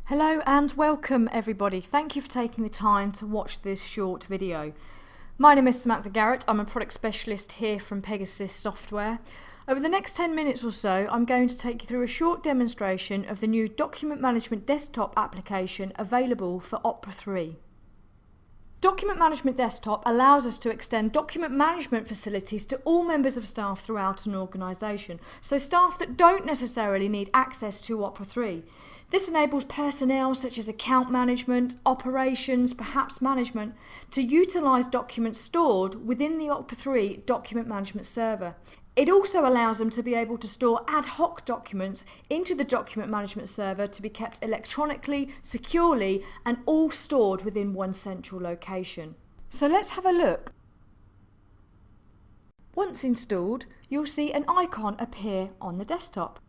Hello and welcome everybody. Thank you for taking the time to watch this short video. My name is Samantha Garrett. I'm a product specialist here from Pegasus Software. Over the next 10 minutes or so, I'm going to take you through a short demonstration of the new document management desktop application available for Opera 3. Document Management Desktop allows us to extend document management facilities to all members of staff throughout an organisation, so staff that don't necessarily need access to Opera 3. This enables personnel such as account management, operations, perhaps management, to utilise documents stored within the Opera 3 document management server. It also allows them to be able to store ad hoc documents into the document management server to be kept electronically, securely, and all stored within one central location. So let's have a look. Once installed, you'll see an icon appear on the desktop.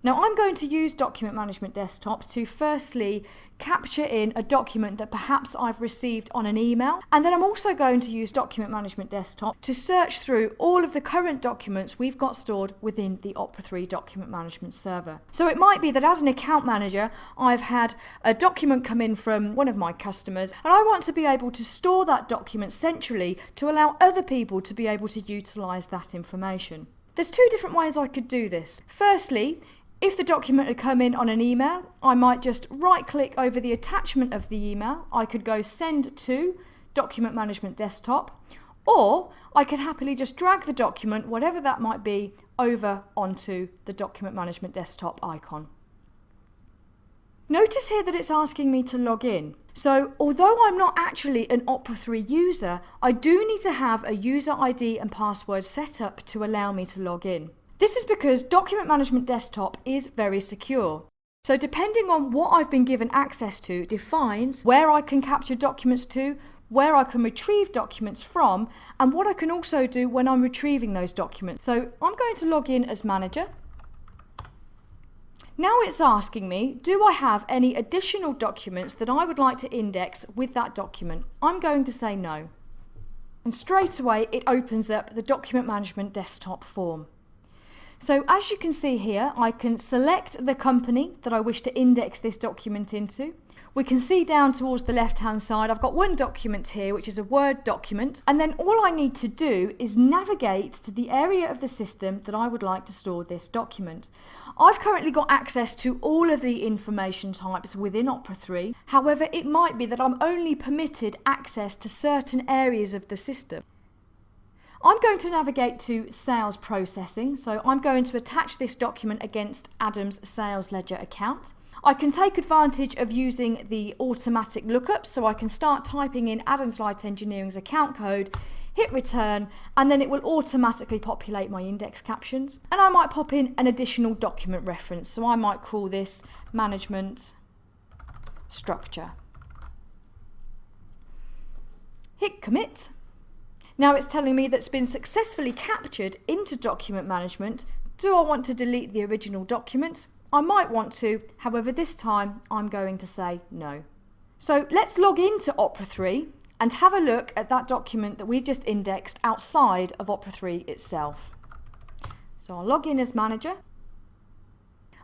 Now I'm going to use Document Management Desktop to firstly capture in a document that perhaps I've received on an email, and then I'm also going to use Document Management Desktop to search through all of the current documents we've got stored within the Opera 3 document management server. So it might be that as an account manager I've had a document come in from one of my customers and I want to be able to store that document centrally to allow other people to be able to utilise that information. There's two different ways I could do this. Firstly, if the document had come in on an email, I might just right click over the attachment of the email. I could go send to Document Management Desktop, or I could happily just drag the document, whatever that might be, over onto the Document Management Desktop icon. Notice here that it's asking me to log in. So although I'm not actually an Opera 3 user, I do need to have a user ID and password set up to allow me to log in. This is because Document Management Desktop is very secure. So depending on what I've been given access to defines where I can capture documents to, where I can retrieve documents from, and what I can also do when I'm retrieving those documents. So I'm going to log in as manager. Now it's asking me, do I have any additional documents that I would like to index with that document? I'm going to say no. And straight away it opens up the Document Management Desktop form. So as you can see here, I can select the company that I wish to index this document into. We can see down towards the left hand side, I've got one document here, which is a Word document. And then all I need to do is navigate to the area of the system that I would like to store this document. I've currently got access to all of the information types within Opera 3. However, it might be that I'm only permitted access to certain areas of the system. I'm going to navigate to sales processing, so I'm going to attach this document against Adam's sales ledger account. I can take advantage of using the automatic lookup, so I can start typing in Adam's Light Engineering's account code, hit return, and then it will automatically populate my index captions. And I might pop in an additional document reference, so I might call this management structure. Hit commit. Now it's telling me that it's been successfully captured into document management. Do I want to delete the original document? I might want to, however this time I'm going to say no. So let's log into Opera 3 and have a look at that document that we've just indexed outside of Opera 3 itself. So I'll log in as manager.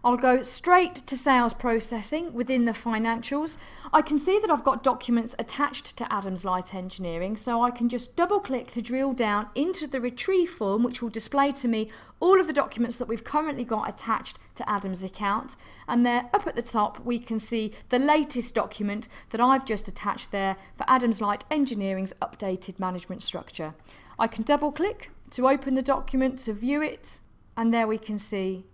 I'll go straight to sales processing within the financials. I can see that I've got documents attached to Adam's Light Engineering, so I can just double click to drill down into the retrieve form, which will display to me all of the documents that we've currently got attached to Adam's account. And there up at the top we can see the latest document that I've just attached there for Adam's Light Engineering's updated management structure. I can double click to open the document to view it, and there we can see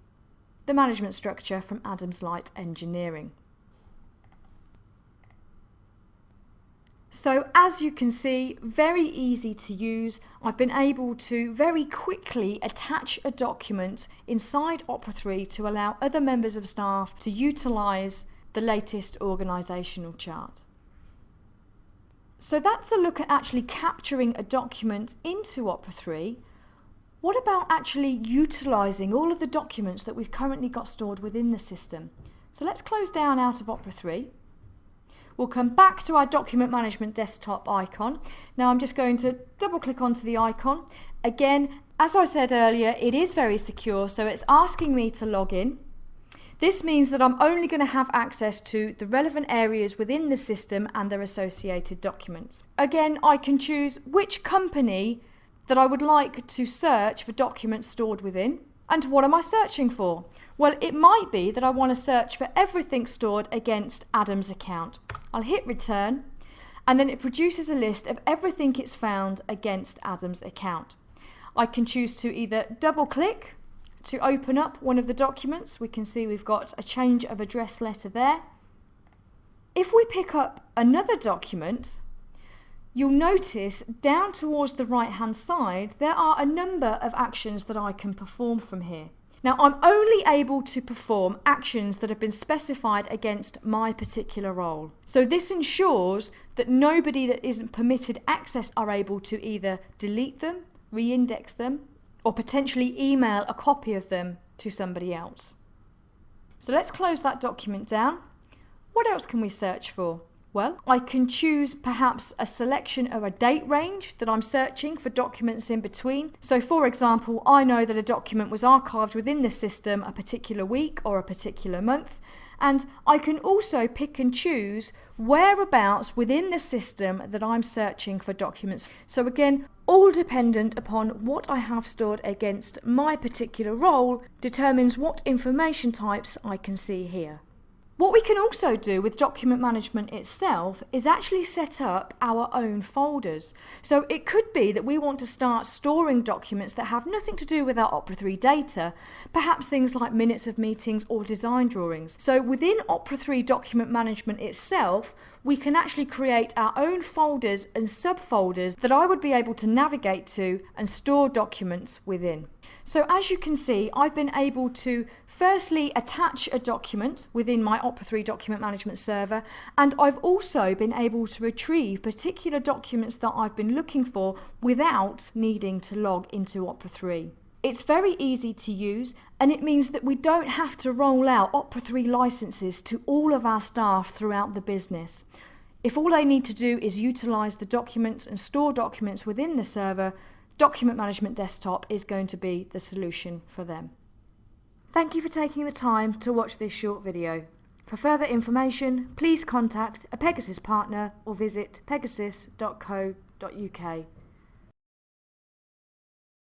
the management structure from Adam's Light Engineering. So as you can see, very easy to use. I've been able to very quickly attach a document inside Opera 3 to allow other members of staff to utilise the latest organisational chart. So that's a look at actually capturing a document into Opera 3. What about actually utilising all of the documents that we've currently got stored within the system? So let's close down out of Opera 3. We'll come back to our Document Management Desktop icon. Now I'm just going to double click onto the icon. Again, as I said earlier, it is very secure, so it's asking me to log in. This means that I'm only going to have access to the relevant areas within the system and their associated documents. Again, I can choose which company that I would like to search for documents stored within. And what am I searching for? Well, it might be that I want to search for everything stored against Adam's account. I'll hit return, and then it produces a list of everything it's found against Adam's account. I can choose to either double click to open up one of the documents. We can see we've got a change of address letter there. If we pick up another document, you'll notice down towards the right hand side there are a number of actions that I can perform from here. Now, I'm only able to perform actions that have been specified against my particular role. So this ensures that nobody that isn't permitted access are able to either delete them, re-index them, or potentially email a copy of them to somebody else. So let's close that document down. What else can we search for? Well, I can choose perhaps a selection or a date range that I'm searching for documents in between. So for example, I know that a document was archived within the system a particular week or a particular month, and I can also pick and choose whereabouts within the system that I'm searching for documents. So again, all dependent upon what I have stored against my particular role determines what information types I can see here. What we can also do with document management itself is actually set up our own folders. So it could be that we want to start storing documents that have nothing to do with our Opera 3 data, perhaps things like minutes of meetings or design drawings. So within Opera 3 document management itself, we can actually create our own folders and subfolders that I would be able to navigate to and store documents within. So as you can see, I've been able to firstly attach a document within my Opera 3 document management server, and I've also been able to retrieve particular documents that I've been looking for without needing to log into Opera 3. It's very easy to use, and it means that we don't have to roll out Opera 3 licenses to all of our staff throughout the business. If all they need to do is utilise the documents and store documents within the server, Document Management Desktop is going to be the solution for them. Thank you for taking the time to watch this short video. For further information, please contact a Pegasus partner or visit pegasus.co.uk.